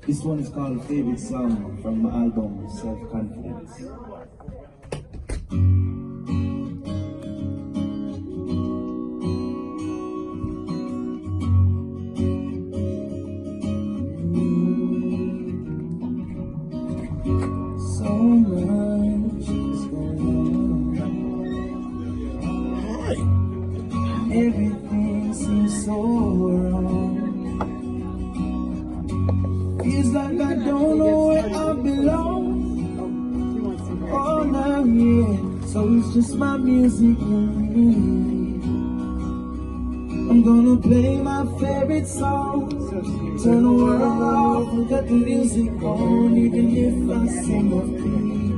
This one is called Favorite Song from my album Self Confidence. So much is going on. Everything seems so wrong. Feels like I don't know where I belong. Oh, now, yeah. So it's just my music and me. I'm gonna play my favorite song. Turn the world off and cut the music on. Even if I sing off key,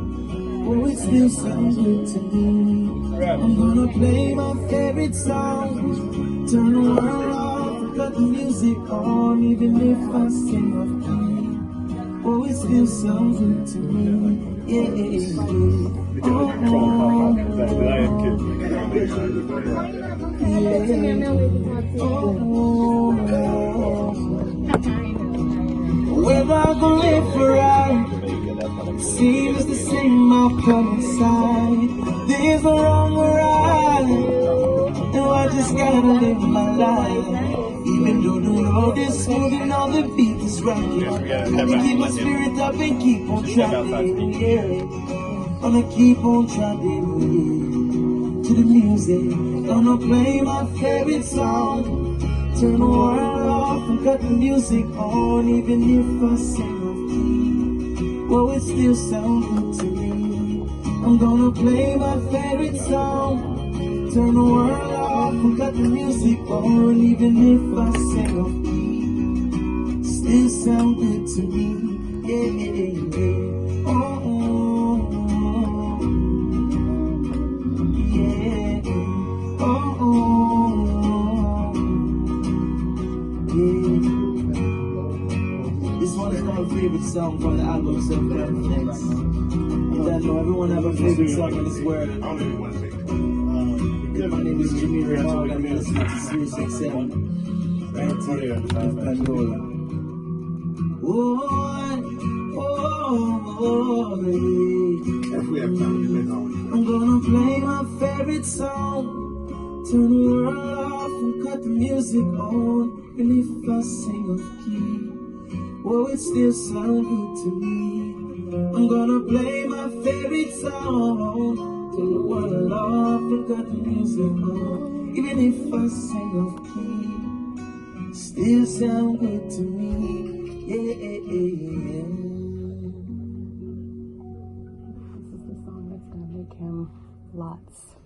oh, it still sounds good to me. I'm gonna play my favorite song. Turn the world off and cut the music on. Even if I sing off key, oh, it still sounds good to me. Yeah, yeah, yeah. Whether I go left or right, seems the same outcome inside. There's no wrong or right, no, I just gotta live my life. Even though the road is smooth and all the beat is rocking, to keep my spirit up and keep on traveling, yeah. Gonna keep on traveling to the music. Gonna play my favorite song. Turn the world off and cut the music on. Even if I sing off key, well, it still sounds good to me. I'm gonna play my favorite song. Turn the world off and cut the music on. Even if I sing off key, still sound good to me. Yeah, yeah, yeah. Oh, yeah. Oh, yeah. This one is called Favorite Song from the album Self Confidence. I know everyone have a favorite song in this world. My name is Jimmy Ramon. I'm listening to Sirius XM right here in Pandora. I'm gonna play my favorite song. Turn the world off and cut the music on. And if I sing off key, well, it still sounds good to me. I'm gonna play my favorite song. Turn the world off and cut the music on. Even if I sing off key, still sound good to me. Yeah, yeah, yeah. This is the song that's gonna make him lots.